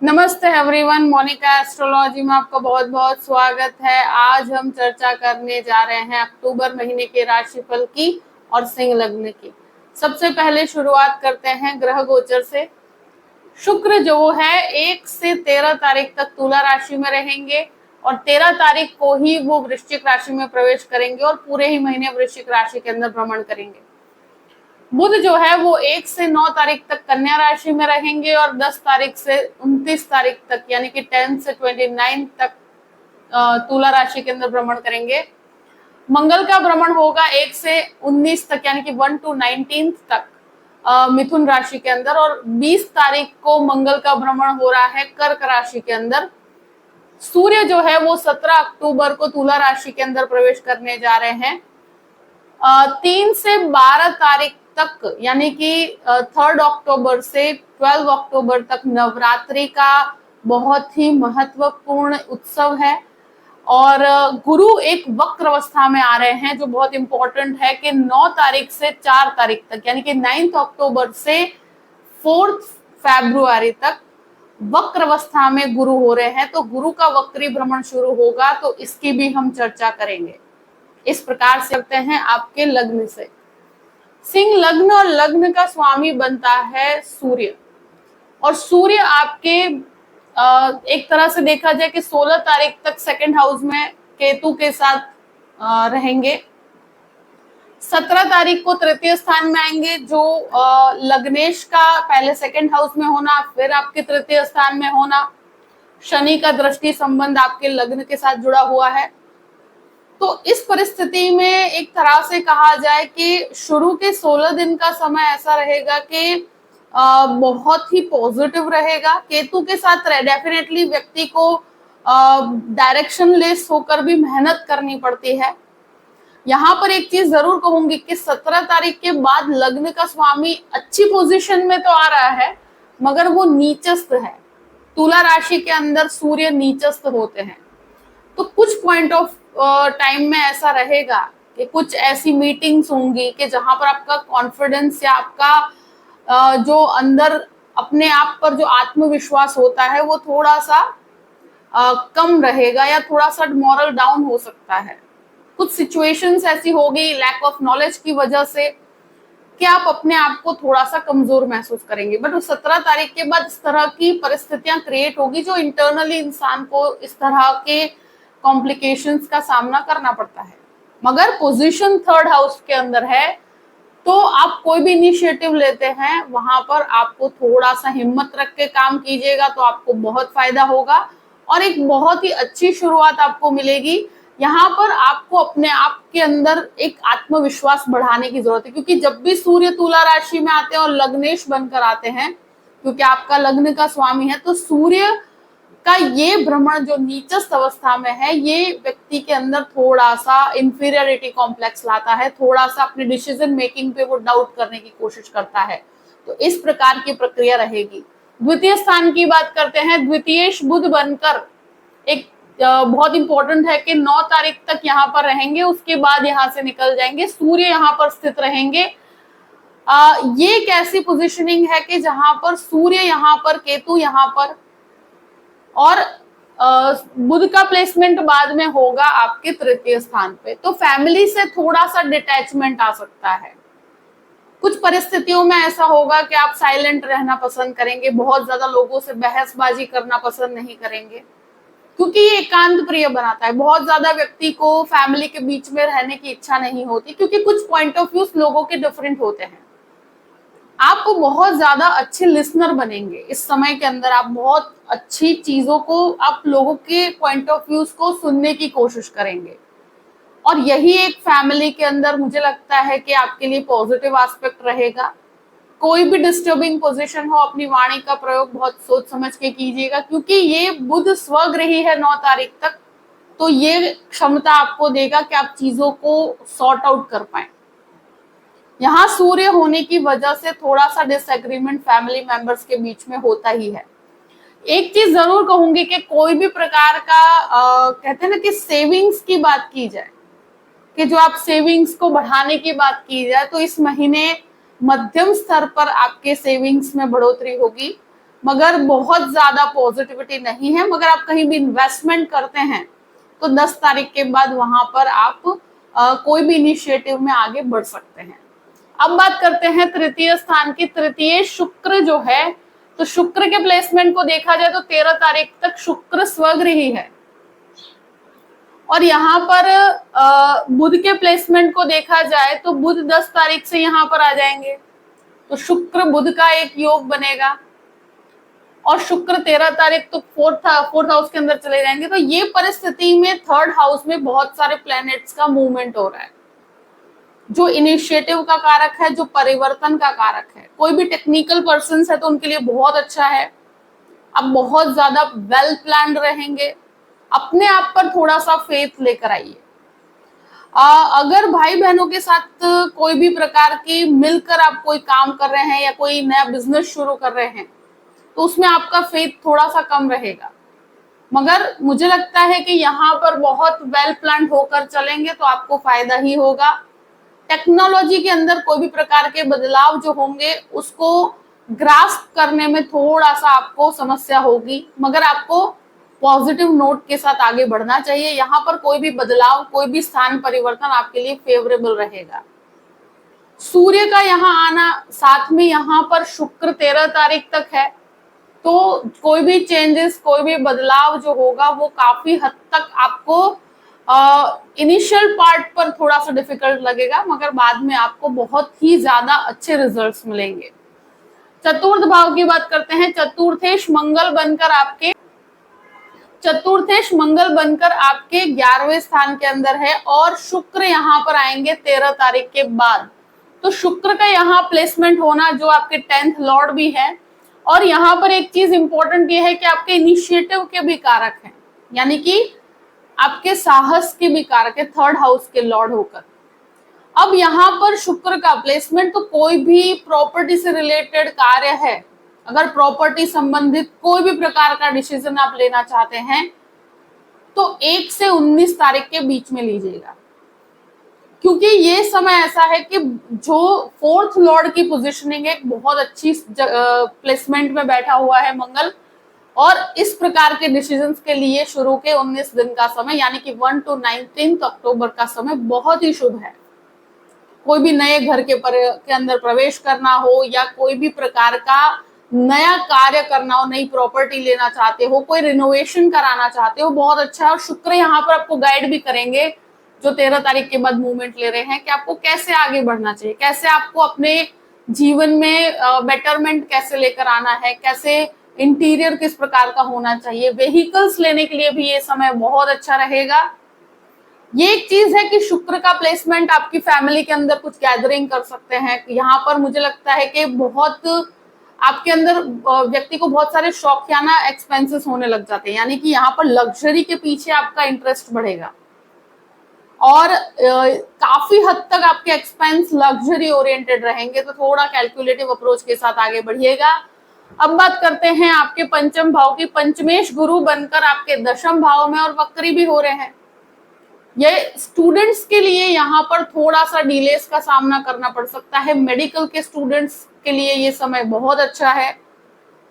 नमस्ते everyone, Monika astrology में आपका बहुत बहुत स्वागत है। आज हम चर्चा करने जा रहे हैं अक्टूबर महीने के राशिफल की और सिंह लग्न की। सबसे पहले शुरुआत करते हैं ग्रह गोचर से। शुक्र जो है 1 से 13 तारीख तक तुला राशि में रहेंगे और 13 तारीख को ही वो वृश्चिक राशि में प्रवेश करेंगे और पूरे ही महीने वृश्चिक राशि के अंदर भ्रमण करेंगे। बुध जो है वो 1 से 9 तारीख तक कन्या राशि में रहेंगे और 10 तारीख से 29 तारीख तक यानी कि 10 से 29 तक तुला राशि के अंदर भ्रमण करेंगे। मंगल का भ्रमण होगा 1 से 19 तक यानी कि 1 to 19 तक मिथुन राशि के अंदर, और 20 तारीख को मंगल का भ्रमण हो रहा है कर्क राशि के अंदर। सूर्य जो है वो 17 अक्टूबर को तुला राशि के अंदर प्रवेश करने जा रहे हैं। 3 से 12 तारीख तक यानी कि 3 अक्टूबर से 12 अक्टूबर तक नवरात्रि का बहुत ही महत्वपूर्ण उत्सव है और गुरु एक वक्र अवस्था में आ रहे हैं, जो बहुत इंपॉर्टेंट है कि 9 तारीख से 4 तारीख तक यानी कि 9 अक्टूबर से 4 फरवरी तक वक्र अवस्था में गुरु हो रहे हैं। तो गुरु का वक्री भ्रमण शुरू होगा, तो इसकी भी हम चर्चा करेंगे। इस प्रकार से करते हैं आपके लग्न से। सिंह लग्न और लग्न का स्वामी बनता है सूर्य, और सूर्य आपके एक तरह से देखा जाए कि 16 तारीख तक सेकंड हाउस में केतु के साथ रहेंगे। 17 तारीख को तृतीय स्थान में आएंगे, जो लग्नेश का पहले सेकंड हाउस में होना, फिर आपके तृतीय स्थान में होना। शनि का दृष्टि संबंध आपके लग्न के साथ जुड़ा हुआ है। तो इस परिस्थिति में एक तरह से कहा जाए कि शुरू के 16 दिन का समय ऐसा रहेगा कि बहुत ही पॉजिटिव रहेगा। केतु के साथ डेफिनेटली व्यक्ति को डायरेक्शन लेस होकर भी मेहनत करनी पड़ती है। यहाँ पर एक चीज जरूर कहूंगी कि 17 तारीख के बाद लग्न का स्वामी अच्छी पोजीशन में तो आ रहा है, मगर वो नीचस्थ है। तुला राशि के अंदर सूर्य नीचस्थ होते हैं, तो कुछ पॉइंट ऑफ टाइम में ऐसा रहेगा कि कुछ ऐसी मीटिंग्स होंगी कि जहां पर आपका कॉन्फिडेंस या आपका जो अंदर अपने आप पर जो आत्मविश्वास होता है वो थोड़ा सा कम रहेगा या थोड़ा सा मॉरल डाउन हो सकता है। कुछ सिचुएशंस ऐसी होगी लैक ऑफ नॉलेज की वजह से कि आप अपने आप को थोड़ा सा कमजोर महसूस करेंगे। बट 17 तारीख के बाद इस तरह की परिस्थितियां क्रिएट होगी जो इंटरनली इंसान को इस तरह के कॉम्प्लिकेशंस का सामना करना पड़ता है। मगर पोजीशन 3rd हाउस के अंदर है, तो आप कोई भी इनिशिएटिव लेते हैं वहां पर आपको थोड़ा सा हिम्मत रख के काम कीजिएगा तो आपको बहुत फायदा होगा और एक बहुत ही अच्छी शुरुआत आपको मिलेगी। यहाँ पर आपको अपने आप के अंदर एक आत्मविश्वास बढ़ाने की जरूरत है, क्योंकि जब भी सूर्य तुला राशि में आते हैं और लग्नेश बनकर आते हैं, क्योंकि आपका लग्न का स्वामी है, तो सूर्य का ये भ्रमण जो नीचस्थ अवस्था में है, ये व्यक्ति के अंदर थोड़ा सा इंफीरियरिटी कॉम्प्लेक्स लाता है, थोड़ा सा अपने डिसीजन मेकिंग पे वो डाउट करने की कोशिश करता है। तो इस प्रकार की प्रक्रिया रहेगी। द्वितीय स्थान की बात करते हैं। द्वितीयेश बुध बनकर एक बहुत इंपॉर्टेंट है कि 9 तारीख तक यहाँ पर रहेंगे, उसके बाद यहाँ से निकल जाएंगे। सूर्य यहाँ पर स्थित रहेंगे। ये एक ऐसी पोजिशनिंग है कि जहां पर सूर्य यहाँ पर, केतु यहाँ पर, और बुध का प्लेसमेंट बाद में होगा आपके तृतीय स्थान पे। तो फैमिली से थोड़ा सा डिटैचमेंट आ सकता है। कुछ परिस्थितियों में ऐसा होगा कि आप साइलेंट रहना पसंद करेंगे, बहुत ज्यादा लोगों से बहसबाजी करना पसंद नहीं करेंगे, क्योंकि ये एकांत प्रिय बनाता है। बहुत ज्यादा व्यक्ति को फैमिली के बीच में रहने की इच्छा नहीं होती, क्योंकि कुछ पॉइंट ऑफ व्यूज लोगों के डिफरेंट होते हैं। आप बहुत ज्यादा अच्छे लिसनर बनेंगे इस समय के अंदर। आप बहुत अच्छी चीजों को, आप लोगों के पॉइंट ऑफ व्यूज को सुनने की कोशिश करेंगे, और यही एक फैमिली के अंदर मुझे लगता है कि आपके लिए पॉजिटिव एस्पेक्ट रहेगा। कोई भी डिस्टर्बिंग पोजीशन हो, अपनी वाणी का प्रयोग बहुत सोच समझ के कीजिएगा, क्योंकि ये बुध स्वग्रही है 9 तारीख तक, तो ये क्षमता आपको देगा कि आप चीजों को सॉर्ट आउट कर पाए। यहाँ सूर्य होने की वजह से थोड़ा सा डिसएग्रीमेंट फैमिली मेंबर्स के बीच में होता ही है। एक चीज जरूर कहूंगी कि कोई भी प्रकार का कहते हैं ना कि सेविंग्स की बात की जाए, कि जो आप सेविंग्स को बढ़ाने की बात की जाए, तो इस महीने मध्यम स्तर पर आपके सेविंग्स में बढ़ोतरी होगी। मगर बहुत ज्यादा पॉजिटिविटी नहीं है। मगर आप कहीं भी इन्वेस्टमेंट करते हैं तो 10 तारीख के बाद वहां पर आप कोई भी इनिशिएटिव में आगे बढ़ सकते हैं। अब बात करते हैं तृतीय स्थान की। तृतीय शुक्र जो है, तो शुक्र के प्लेसमेंट को देखा जाए तो 13 तारीख तक शुक्र स्वगृही है। और यहाँ पर बुध के प्लेसमेंट को देखा जाए तो बुध 10 तारीख से यहाँ पर आ जाएंगे, तो शुक्र बुध का एक योग बनेगा। और शुक्र 13 तारीख तो फोर्थ हाउस के अंदर चले जाएंगे। तो ये परिस्थिति में थर्ड हाउस में बहुत सारे प्लैनेट्स का मूवमेंट हो रहा है, जो इनिशिएटिव का कारक है, जो परिवर्तन का कारक है। कोई भी टेक्निकल पर्सन है तो उनके लिए बहुत अच्छा है। आप बहुत ज्यादा वेल प्लान्ड रहेंगे। अपने आप पर थोड़ा सा फेथ लेकर आइए। अगर भाई बहनों के साथ कोई भी प्रकार की मिलकर आप कोई काम कर रहे हैं या कोई नया बिजनेस शुरू कर रहे हैं तो उसमें आपका फेथ थोड़ा सा कम रहेगा। मगर मुझे लगता है कि यहाँ पर बहुत वेल प्लान्ड होकर चलेंगे तो आपको फायदा ही होगा। टेक्नोलॉजी के अंदर कोई भी प्रकार के बदलाव जो होंगे उसको ग्रास्प करने में थोड़ा सा आपको समस्या होगी, मगर आपको पॉजिटिव नोट के साथ आगे बढ़ना चाहिए। यहाँ पर कोई भी बदलाव, कोई भी स्थान परिवर्तन आपके लिए फेवरेबल रहेगा। सूर्य का यहाँ आना, साथ में यहाँ पर शुक्र 13 तारीख तक है, तो कोई भी चेंजेस, कोई भी बदलाव जो होगा वो काफी हद तक आपको इनिशियल पार्ट पर थोड़ा सा डिफिकल्ट लगेगा, मगर बाद में आपको बहुत ही ज्यादा अच्छे रिजल्ट्स मिलेंगे। चतुर्थ भाव की बात करते हैं। चतुर्थेश मंगल बनकर आपके 11वें स्थान के अंदर है और शुक्र यहाँ पर आएंगे 13 तारीख के बाद। तो शुक्र का यहाँ प्लेसमेंट होना, जो आपके 10th लॉर्ड भी है, और यहाँ पर एक चीज इंपॉर्टेंट ये है कि आपके इनिशिएटिव के भी कारक हैं, यानी कि आपके साहस के भी कारक है, थर्ड हाउस के लॉर्ड होकर। अब यहाँ पर शुक्र का प्लेसमेंट, तो कोई भी प्रॉपर्टी से रिलेटेड कार्य है, अगर प्रॉपर्टी संबंधित कोई भी प्रकार का डिसीजन आप लेना चाहते हैं तो 1 से 19 तारीख के बीच में लीजिएगा, क्योंकि ये समय ऐसा है कि जो 4th लॉर्ड की पोजीशनिंग है, बहुत अच्छी प्लेसमेंट में बैठा हुआ है मंगल, और इस प्रकार के डिसीजंस के लिए शुरू के 19 दिन का समय, यानी कि 1 to 19 अक्टूबर का समय बहुत ही शुभ है। कोई भी नए घर के अंदर प्रवेश करना हो, या कोई भी प्रकार का नया कार्य करना हो, नई प्रॉपर्टी लेना चाहते हो, कोई रिनोवेशन कराना चाहते हो, बहुत अच्छा है। और शुक्र यहाँ पर आपको गाइड भी करेंगे, जो 13 तारीख के बाद मूवमेंट ले रहे हैं, कि आपको कैसे आगे बढ़ना चाहिए, कैसे आपको अपने जीवन में बेटरमेंट कैसे लेकर आना है, कैसे इंटीरियर किस प्रकार का होना चाहिए। व्हीकल्स लेने के लिए भी ये समय बहुत अच्छा रहेगा। ये एक चीज है कि शुक्र का प्लेसमेंट आपकी फैमिली के अंदर कुछ गैदरिंग कर सकते हैं। यहाँ पर मुझे लगता है कि बहुत आपके अंदर व्यक्ति को बहुत सारे शौकियाना एक्सपेंसेस होने लग जाते हैं, यानी कि यहाँ पर लग्जरी के पीछे आपका इंटरेस्ट बढ़ेगा और काफी हद तक आपके एक्सपेंस लग्जरी ओरिएंटेड रहेंगे। तो थोड़ा कैलकुलेटिव अप्रोच के साथ आगे बढ़िएगा। अब बात करते हैं आपके पंचम भाव की। पंचमेश गुरु बनकर आपके 10th भाव में और वक्री भी हो रहे हैं। ये स्टूडेंट्स के लिए यहाँ पर थोड़ा सा डिलेस का सामना करना पड़ सकता है। मेडिकल के स्टूडेंट्स के लिए ये समय बहुत अच्छा है।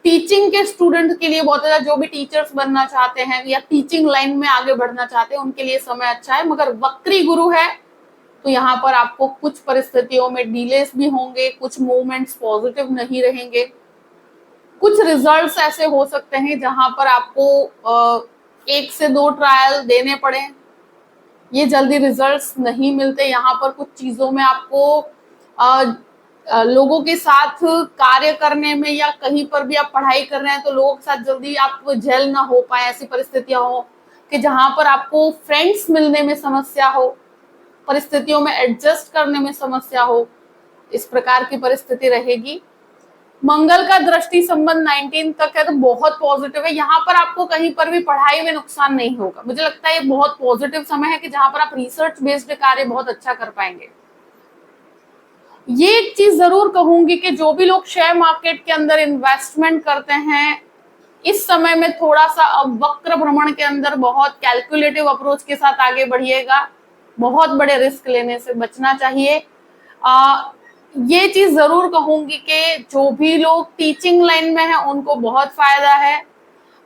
टीचिंग के स्टूडेंट के लिए बहुत अच्छा, जो भी टीचर्स बनना चाहते हैं या टीचिंग लाइन में आगे बढ़ना चाहते हैं उनके लिए समय अच्छा है। मगर वक्री गुरु है तो यहाँ पर आपको कुछ परिस्थितियों में डिलेस भी होंगे, कुछ मूवमेंट्स पॉजिटिव नहीं रहेंगे, कुछ रिजल्ट्स ऐसे हो सकते हैं जहां पर आपको 1 से 2 ट्रायल देने पड़े, ये जल्दी रिजल्ट्स नहीं मिलते। यहाँ पर कुछ चीजों में आपको लोगों के साथ कार्य करने में, या कहीं पर भी आप पढ़ाई कर रहे हैं तो लोगों के साथ जल्दी आप जेल ना हो पाए, ऐसी परिस्थितियां हो कि जहां पर आपको फ्रेंड्स मिलने में समस्या हो, परिस्थितियों में एडजस्ट करने में समस्या हो, इस प्रकार की परिस्थिति रहेगी। मंगल का दृष्टि संबंध 19 तक है तो बहुत पॉजिटिव है। यहाँ पर आपको कहीं पर भी पढ़ाई में नुकसान नहीं होगा। मुझे लगता है ये बहुत पॉजिटिव समय है कि जहां पर आप रिसर्च बेस्ड कार्य बहुत अच्छा कर पाएंगे। ये एक चीज जरूर कहूंगी कि जो भी लोग शेयर मार्केट के अंदर इन्वेस्टमेंट करते हैं, इस समय में थोड़ा सा अब वक्र भ्रमण के अंदर बहुत कैलकुलेटिव अप्रोच के साथ आगे बढ़िएगा। बहुत बड़े रिस्क लेने से बचना चाहिए। ये चीज जरूर कहूंगी कि जो भी लोग टीचिंग लाइन में है उनको बहुत फायदा है,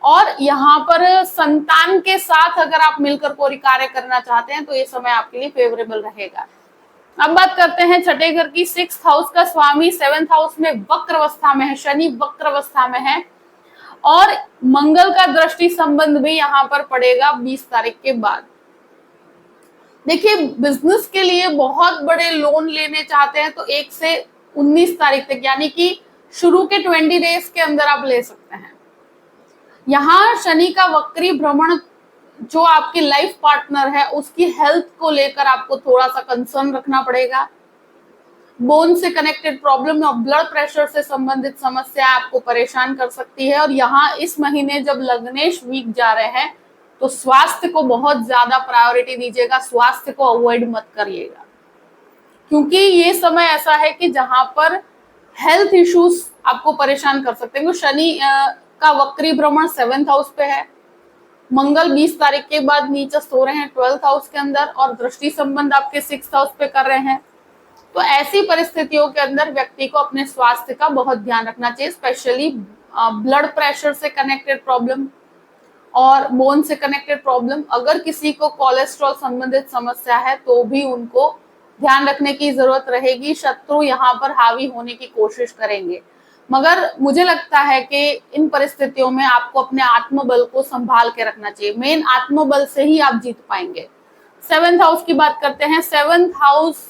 और यहाँ पर संतान के साथ अगर आप मिलकर कोई कार्य करना चाहते हैं तो ये समय आपके लिए फेवरेबल रहेगा। अब बात करते हैं छठे घर की। 6th हाउस का स्वामी 7th हाउस में वक्र अवस्था में है, शनि वक्र अवस्था में है, और मंगल का दृष्टि संबंध भी यहाँ पर पड़ेगा 20 तारीख के बाद। देखिए, बिजनेस के लिए बहुत बड़े लोन लेने चाहते हैं तो 1 से 19 तारीख तक, यानी कि शुरू के 20 डेज के अंदर आप ले सकते हैं। यहाँ शनि का वक्री भ्रमण जो आपके लाइफ पार्टनर है उसकी हेल्थ को लेकर आपको थोड़ा सा कंसर्न रखना पड़ेगा। बोन से कनेक्टेड प्रॉब्लम और ब्लड प्रेशर से संबंधित समस्या आपको परेशान कर सकती है। और यहाँ इस महीने जब लग्नेश वीक जा रहे हैं तो स्वास्थ्य को बहुत ज्यादा प्रायोरिटी दीजिएगा, स्वास्थ्य को अवॉइड मत करिएगा, क्योंकि ये समय ऐसा है कि जहां पर हेल्थ इश्यूज आपको परेशान कर सकते हैं। शनि का वक्री भ्रमण 7th हाउस पे है, मंगल 20 तारीख के बाद नीचस्थ हो रहे हैं 12th हाउस के अंदर, और दृष्टि संबंध आपके 6th हाउस पे कर रहे हैं। तो ऐसी परिस्थितियों के अंदर व्यक्ति को अपने स्वास्थ्य का बहुत ध्यान रखना चाहिए, स्पेशली ब्लड प्रेशर से कनेक्टेड प्रॉब्लम और बोन से कनेक्टेड प्रॉब्लम। अगर किसी को कोलेस्ट्रॉल संबंधित समस्या है तो भी उनको ध्यान रखने की जरूरत रहेगी। शत्रु यहाँ पर हावी होने की कोशिश करेंगे, मगर मुझे लगता है कि इन परिस्थितियों में आपको अपने आत्मबल को संभाल के रखना चाहिए। मेन आत्मबल से ही आप जीत पाएंगे। 7th हाउस की बात करते हैं। 7th हाउस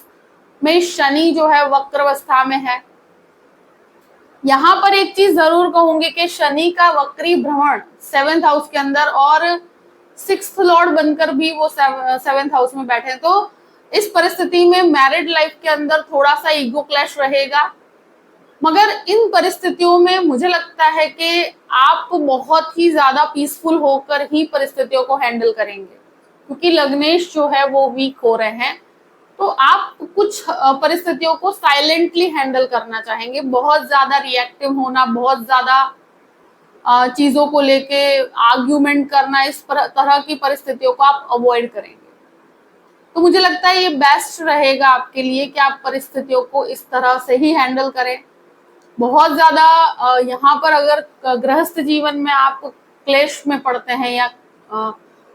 में शनि जो है वक्र अवस्था में है। यहाँ पर एक चीज जरूर कहूंगी कि शनि का वक्री भ्रमण 7th हाउस के अंदर और 6th लॉर्ड बनकर भी वो 7th हाउस में बैठे हैं, तो इस परिस्थिति में मैरिड लाइफ के अंदर थोड़ा सा ईगो क्लैश रहेगा। मगर इन परिस्थितियों में मुझे लगता है कि आप बहुत ही ज्यादा पीसफुल होकर ही परिस्थितियों को हैंडल करेंगे, क्योंकि लग्नेश जो है वो वीक हो रहे हैं। तो आप कुछ परिस्थितियों को साइलेंटली हैंडल करना चाहेंगे। बहुत ज्यादा रिएक्टिव होना, बहुत ज्यादा चीजों को लेके आर्ग्यूमेंट करना, इस तरह की परिस्थितियों को आप अवॉइड करेंगे। तो मुझे लगता है ये बेस्ट रहेगा आपके लिए कि आप परिस्थितियों को इस तरह से ही हैंडल करें। बहुत ज्यादा यहाँ पर अगर गृहस्थ जीवन में आप क्लेश में पड़ते हैं या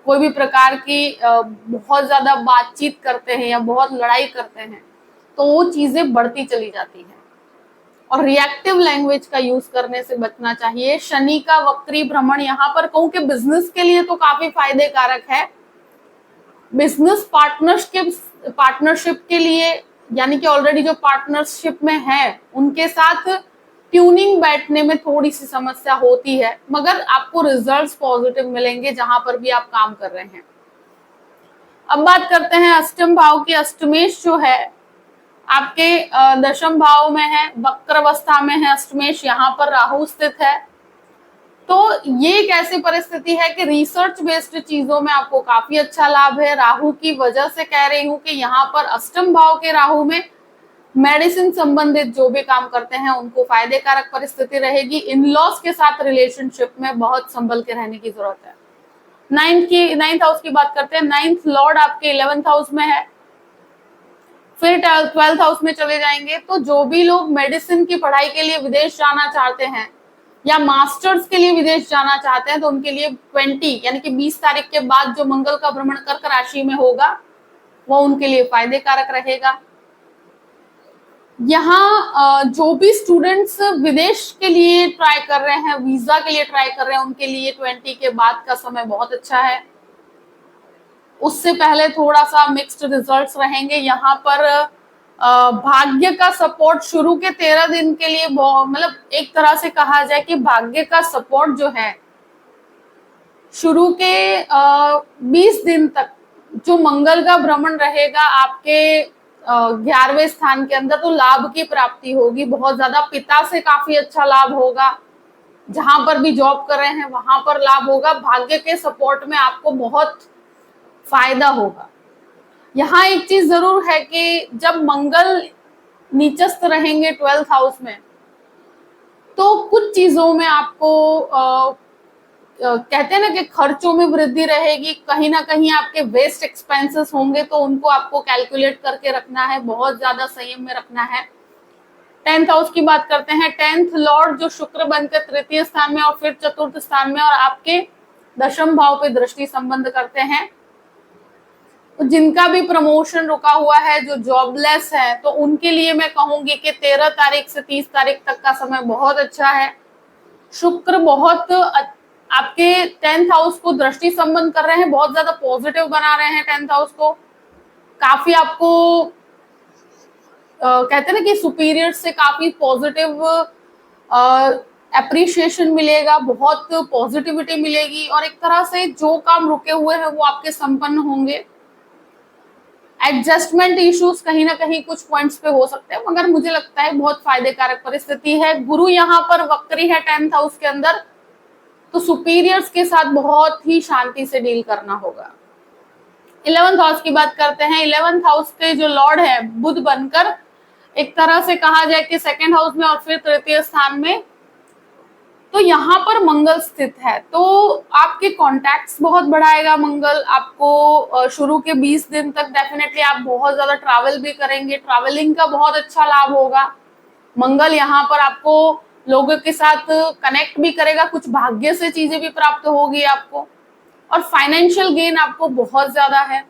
कोई भी प्रकार की बहुत ज्यादा बातचीत करते हैं या बहुत लड़ाई करते हैं तो वो चीजें बढ़ती चली जाती हैं, और रिएक्टिव लैंग्वेज का यूज करने से बचना चाहिए। शनि का वक्री भ्रमण यहाँ पर कहूं कि बिजनेस के लिए तो काफी फायदे कारक है। बिजनेस पार्टनरशिप के लिए, यानी कि ऑलरेडी जो पार्टनरशिप में है उनके साथ ट्यूनिंग बैठने में थोड़ी सी समस्या होती है, मगर आपको रिजल्ट्स पॉजिटिव मिलेंगे जहां पर भी आप काम कर रहे हैं। अब बात करते हैं अष्टम भाव की। अष्टमेश जो है आपके 10th भाव में है, वक्र अवस्था में है अष्टमेश, यहाँ पर राहु स्थित है। तो ये एक ऐसी परिस्थिति है कि रिसर्च बेस्ड चीजों में आपको काफी अच्छा लाभ है। राहु की वजह से कह रही हूं कि यहाँ पर अष्टम भाव के राहु में मेडिसिन संबंधित जो भी काम करते हैं उनको फायदे कारक परिस्थिति रहेगी। इन लॉज के साथ रिलेशनशिप में बहुत संभल के रहने की जरूरत है। 9th हाउस की बात करते हैं। 9th लॉर्ड आपके 11th हाउस में है, फिर 12th हाउस में चले जाएंगे। तो जो भी लोग मेडिसिन की पढ़ाई के लिए विदेश जाना चाहते हैं या मास्टर्स के लिए विदेश जाना चाहते हैं तो उनके लिए 20 यानी कि 20 तारीख के बाद जो मंगल का भ्रमण कर्क राशि में होगा वो उनके लिए फायदे कारक रहेगा। यहाँ जो भी स्टूडेंट्स विदेश के लिए ट्राई कर रहे हैं, वीजा के लिए ट्राई कर रहे हैं, उनके लिए 20 के बाद का समय बहुत अच्छा है। उससे पहले थोड़ा सा मिक्स्ड रिजल्ट्स रहेंगे। यहाँ पर भाग्य का सपोर्ट शुरू के 13 दिन के लिए, मतलब एक तरह से कहा जाए कि भाग्य का सपोर्ट जो है शुरू के 20 दिन तक जो मंगल का भ्रमण रहेगा आपके 11वें स्थान के अंदर, तो लाभ की प्राप्ति होगी। बहुत ज्यादा पिता से काफी अच्छा लाभ होगा। जहां पर भी जॉब कर रहे हैं वहां पर लाभ होगा। भाग्य के सपोर्ट में आपको बहुत फायदा होगा। यहाँ एक चीज जरूर है कि जब मंगल नीचस्थ रहेंगे 12th हाउस में तो कुछ चीजों में आपको कहते हैं ना कि खर्चों में वृद्धि रहेगी। कहीं ना कहीं आपके वेस्ट एक्सपेंसेस होंगे तो उनको आपको कैलकुलेट करके रखना है, बहुत ज्यादा संयम में रखना है। 10th हाउस की बात करते हैं, 10th लॉर्ड जो शुक्र बनकर तृतीय स्थान में और फिर चतुर्थ स्थान में और आपके दशम भाव पे दृष्टि संबंध करते हैं। तो जिनका भी प्रमोशन रुका हुआ है, जो जॉबलेस है, तो उनके लिए मैं कहूंगी कि 13 तारीख से 30 तारीख तक का समय बहुत अच्छा है। शुक्र बहुत आपके 10th हाउस को दृष्टि संबंध कर रहे हैं, बहुत ज्यादा पॉजिटिव बना रहे हैं 10th हाउस को। काफी आपको कहते हैं ना कि सुपीरियर से काफी पॉजिटिव एप्रिशिएशन मिलेगा, बहुत पॉजिटिविटी मिलेगी और एक तरह से जो काम रुके हुए हैं वो आपके संपन्न होंगे। एडजस्टमेंट इश्यूज कहीं ना कहीं कुछ पॉइंट्स पे हो सकते हैं, मगर मुझे लगता है बहुत फायदेकारक परिस्थिति है। गुरु यहाँ पर वक्री है 10th हाउस के अंदर, तो सुपीरियर्स के साथ बहुत ही शांति से डील करना होगा। 11th हाउस की बात करते हैं। 11th हाउस के जो लॉर्ड है बुध बनकर एक तरह से कहा जाए कि 2nd हाउस में और फिर तृतीय स्थान में, तो यहाँ पर मंगल स्थित है, तो आपके कॉन्टैक्ट्स बहुत बढ़ाएगा मंगल। आपको शुरू के 20 दिन तक डेफिनेटली आप बहुत ज्यादा ट्रैवल भी करेंगे, ट्रैवलिंग का बहुत अच्छा लाभ होगा। मंगल यहाँ पर आपको लोगों के साथ कनेक्ट भी करेगा, कुछ भाग्य से चीजें भी प्राप्त होगी आपको, और फाइनेंशियल गेन आपको बहुत ज्यादा है।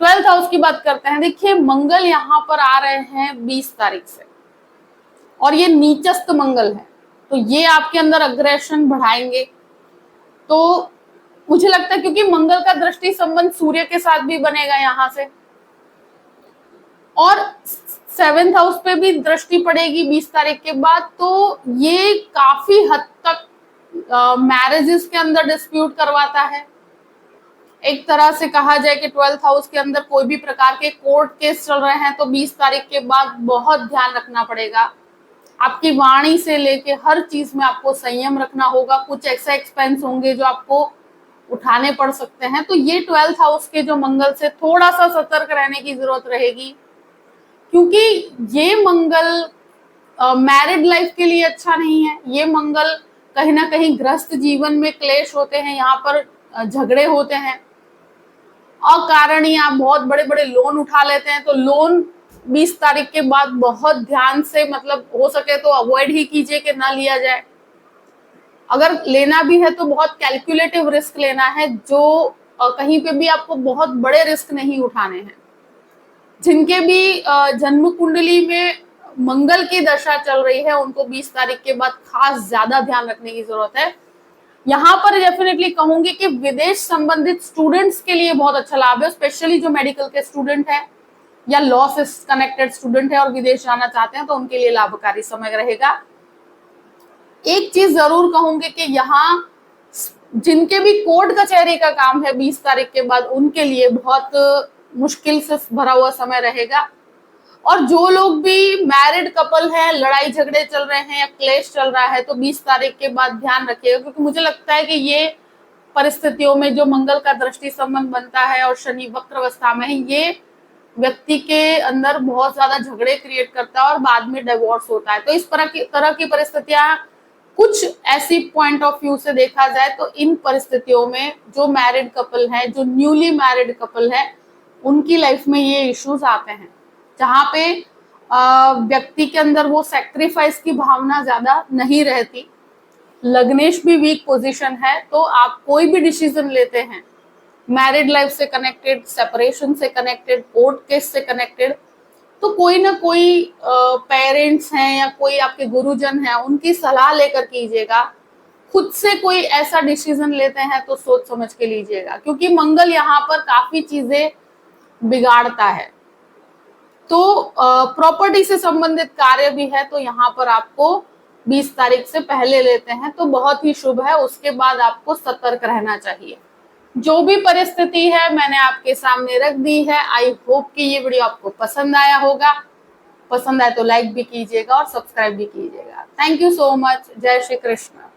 12th हाउस की बात करते हैं। देखिए मंगल यहाँ पर आ रहे हैं 20 तारीख से और ये नीचस्थ मंगल है, तो ये आपके अंदर अग्रेशन बढ़ाएंगे। तो मुझे लगता है क्योंकि मंगल का दृष्टि संबंध सूर्य के साथ भी बनेगा यहाँ से, और 7th हाउस पे भी दृष्टि पड़ेगी 20 तारीख के बाद, तो ये काफी हद तक मैरिजेस के अंदर डिस्प्यूट करवाता है। एक तरह से कहा जाए कि 12th हाउस के अंदर कोई भी प्रकार के कोर्ट केस चल रहे हैं तो 20 तारीख के बाद बहुत ध्यान रखना पड़ेगा। आपकी वाणी से लेके हर चीज में आपको संयम रखना होगा। कुछ ऐसा एक्सपेंस होंगे जो आपको उठाने पड़ सकते हैं, तो ये 12th हाउस के जो मंगल से थोड़ा सा सतर्क रहने की जरूरत रहेगी, क्योंकि ये मंगल मैरिड लाइफ के लिए अच्छा नहीं है। ये मंगल कहीं ना कहीं गृहस्थ जीवन में क्लेश होते हैं, यहाँ पर झगड़े होते हैं, अकारण ही आप बहुत बड़े बड़े लोन उठा लेते हैं, तो लोन 20 तारीख के बाद बहुत ध्यान से, मतलब हो सके तो अवॉइड ही कीजिए कि ना लिया जाए। अगर लेना भी है तो बहुत कैलकुलेटिव रिस्क लेना है, जो कहीं पे भी आपको बहुत बड़े रिस्क नहीं उठाने हैं। जिनके भी जन्म कुंडली में मंगल की दशा चल रही है उनको 20 तारीख के बाद खास ज्यादा ध्यान रखने की जरूरत है। यहाँ पर डेफिनेटली कहूंगी कि विदेश संबंधित स्टूडेंट्स के लिए बहुत अच्छा लाभ है, स्पेशली जो मेडिकल के स्टूडेंट है या लॉ से कनेक्टेड स्टूडेंट है और विदेश जाना चाहते हैं, तो उनके लिए लाभकारी समय रहेगा। एक चीज जरूर कहूंगी कि यहाँ जिनके भी कोर्ट कचहरी का काम है 20 तारीख के बाद, उनके लिए बहुत मुश्किल से भरा हुआ समय रहेगा। और जो लोग भी मैरिड कपल है, लड़ाई झगड़े चल रहे हैं या क्लेश चल रहा है, तो 20 तारीख के बाद ध्यान रखिएगा, क्योंकि मुझे लगता है कि ये परिस्थितियों में जो मंगल का दृष्टि संबंध बनता है और शनि वक्र अवस्था में है, ये व्यक्ति के अंदर बहुत ज्यादा झगड़े क्रिएट करता है और बाद में डिवोर्स होता है। तो इस तरह की परिस्थितियां कुछ ऐसी पॉइंट ऑफ व्यू से देखा जाए तो इन परिस्थितियों में जो मैरिड कपल है, जो न्यूली मैरिड कपल है, उनकी लाइफ में ये इश्यूज आते हैं, जहाँ पे व्यक्ति के अंदर वो सैक्रिफाइस की भावना ज्यादा नहीं रहती। लग्नेश भी वीक पोजीशन है, तो आप कोई भी डिसीजन लेते हैं मैरिड लाइफ से कनेक्टेड, सेपरेशन से कनेक्टेड, कोर्ट केस से कनेक्टेड, तो कोई ना कोई पेरेंट्स हैं या कोई आपके गुरुजन हैं, उनकी सलाह लेकर कीजिएगा। खुद से कोई ऐसा डिसीजन लेते हैं तो सोच समझ के लीजिएगा, क्योंकि मंगल यहाँ पर काफी चीजें बिगाड़ता है। तो प्रॉपर्टी से संबंधित कार्य भी है, तो यहाँ पर आपको 20 तारीख से पहले लेते हैं तो बहुत ही शुभ है। उसके बाद आपको सतर्क रहना चाहिए। जो भी परिस्थिति है मैंने आपके सामने रख दी है। आई होप कि ये वीडियो आपको पसंद आया होगा। पसंद आए तो लाइक भी कीजिएगा और सब्सक्राइब भी कीजिएगा। Thank you so much. जय श्री कृष्ण।